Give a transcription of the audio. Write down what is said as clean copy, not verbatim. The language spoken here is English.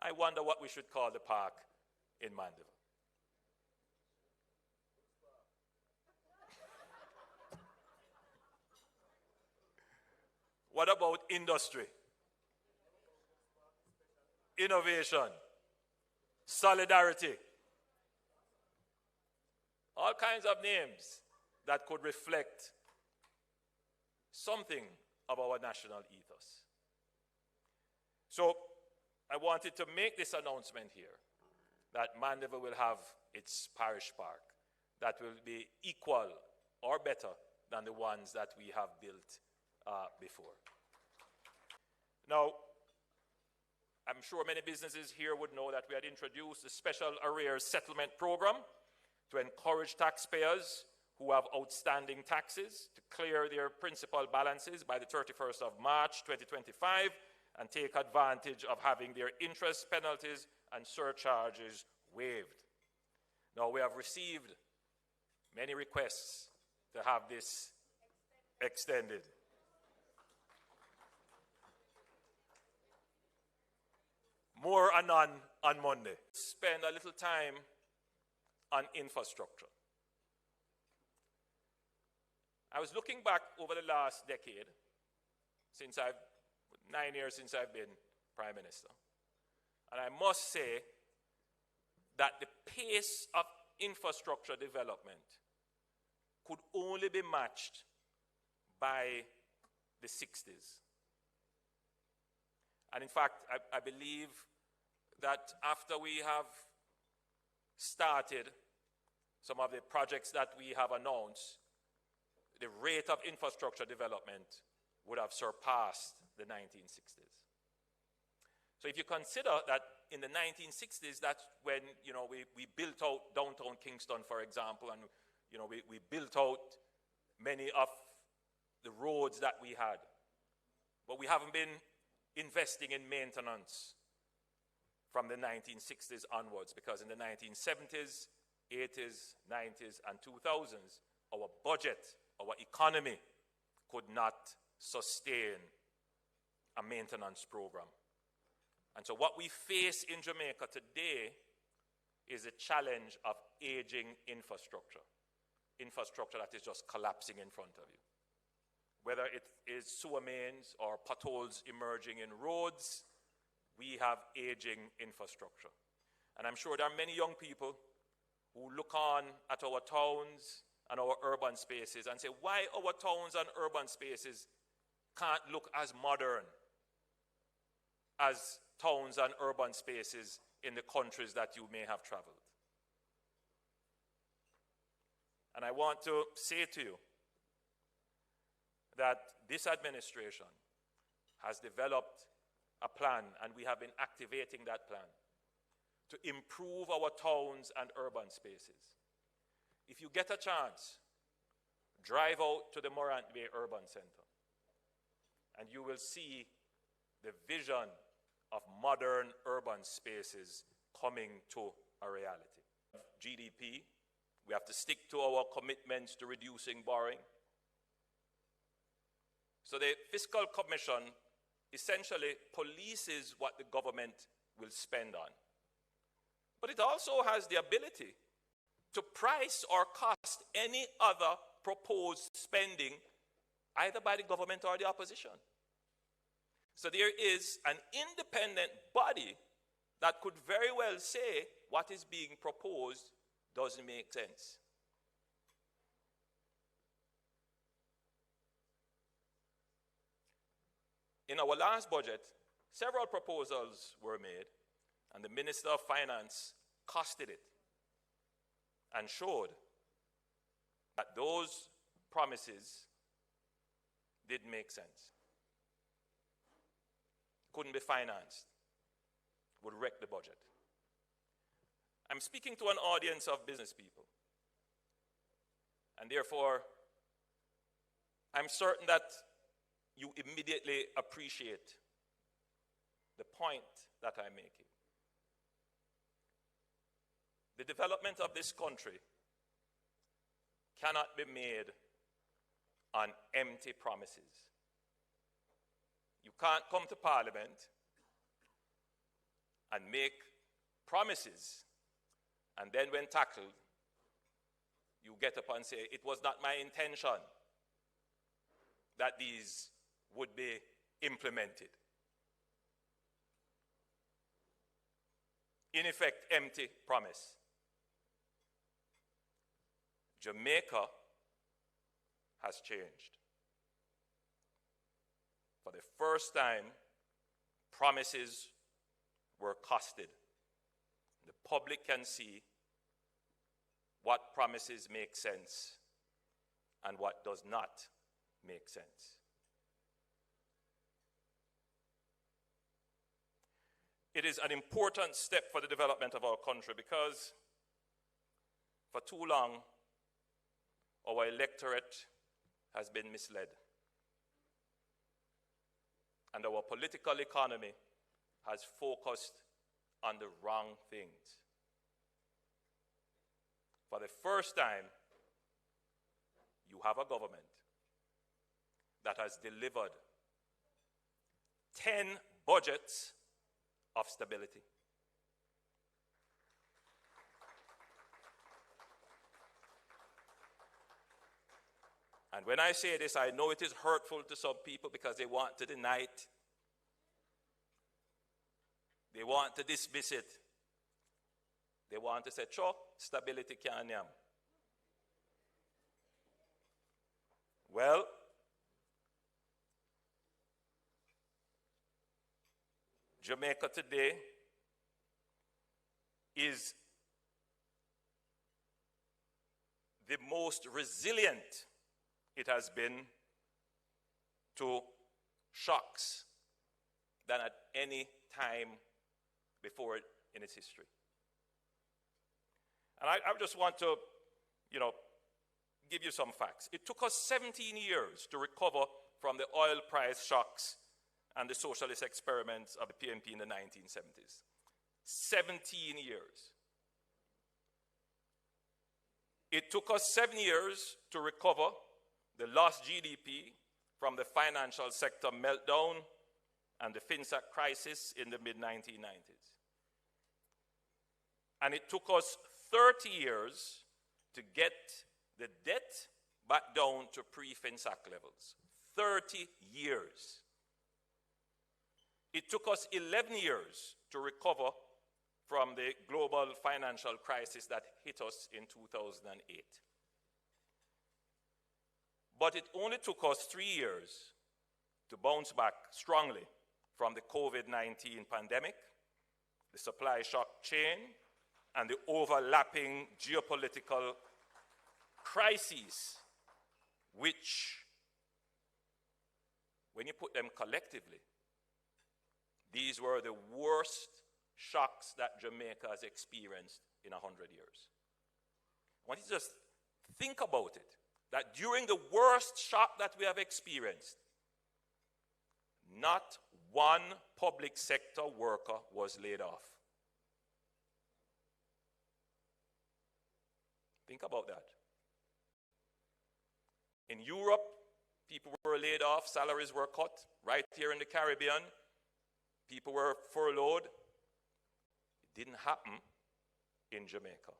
I wonder what we should call the park in Mandeville. What about industry? Innovation, solidarity, all kinds of names that could reflect something of our national ethos. So I wanted to make this announcement here that Mandeville will have its parish park that will be equal or better than the ones that we have built before. Now, I'm sure many businesses here would know that we had introduced a special arrears settlement program to encourage taxpayers who have outstanding taxes to clear their principal balances by the 31st of March 2025 and take advantage of having their interest, penalties, and surcharges waived. Now, we have received many requests to have this extended. More anon on Monday. Spend a little time on infrastructure. I was looking back over the last decade, 9 years since I've been Prime Minister, and I must say that the pace of infrastructure development could only be matched by the 60s. And in fact, I believe that after we have started some of the projects that we have announced, the rate of infrastructure development would have surpassed the 1960s. So if you consider that in the 1960s, that's when we built out downtown Kingston, for example, and we built out many of the roads that we had. But we haven't been investing in maintenance from the 1960s onwards, because in the 1970s, 80s, 90s, and 2000s, our budget, our economy could not sustain a maintenance program. And so what we face in Jamaica today is a challenge of aging infrastructure that is just collapsing in front of you. Whether it is sewer mains or potholes emerging in roads, we have aging infrastructure. And I'm sure there are many young people who look on at our towns and our urban spaces and say, why our towns and urban spaces can't look as modern as towns and urban spaces in the countries that you may have traveled. And I want to say to you that this administration has developed a plan, and we have been activating that plan to improve our towns and urban spaces. If you get a chance, drive out to the Morant Bay Urban Center, and you will see the vision of modern urban spaces coming to a reality. GDP, we have to stick to our commitments to reducing borrowing. So the Fiscal Commission essentially polices what the government will spend on. But it also has the ability to price or cost any other proposed spending, either by the government or the opposition. So there is an independent body that could very well say what is being proposed doesn't make sense. In our last budget, several proposals were made, and the Minister of Finance costed it and showed that those promises didn't make sense. Couldn't be financed, would wreck the budget. I'm speaking to an audience of business people, and therefore, I'm certain that you immediately appreciate the point that I'm making. The development of this country cannot be made on empty promises. You can't come to Parliament and make promises, and then when tackled, you get up and say, it was not my intention that these would be implemented. In effect, empty promise. Jamaica has changed. For the first time, promises were costed. The public can see what promises make sense and what does not make sense. It is an important step for the development of our country because for too long, our electorate has been misled. And our political economy has focused on the wrong things. For the first time, you have a government that has delivered 10 budgets of stability. And when I say this, I know it is hurtful to some people because they want to deny it. They want to dismiss it. They want to say, "Cho, stability can't yam." Well, Jamaica today is the most resilient it has been to shocks than at any time before in its history. And I just want to, give you some facts. It took us 17 years to recover from the oil price shocks and the socialist experiments of the PNP in the 1970s. 17 years. It took us 7 years to recover the lost GDP from the financial sector meltdown and the FinSac crisis in the mid-1990s. And it took us 30 years to get the debt back down to pre-FinSac levels. 30 years. It took us 11 years to recover from the global financial crisis that hit us in 2008. But it only took us 3 years to bounce back strongly from the COVID-19 pandemic, the supply shock chain, and the overlapping geopolitical crises, which, when you put them collectively, these were the worst shocks that Jamaica has experienced in 100 years. I want you to just think about it, that during the worst shock that we have experienced, not one public sector worker was laid off. Think about that. In Europe, people were laid off, salaries were cut. Right here in the Caribbean, people were furloughed. It didn't happen in Jamaica.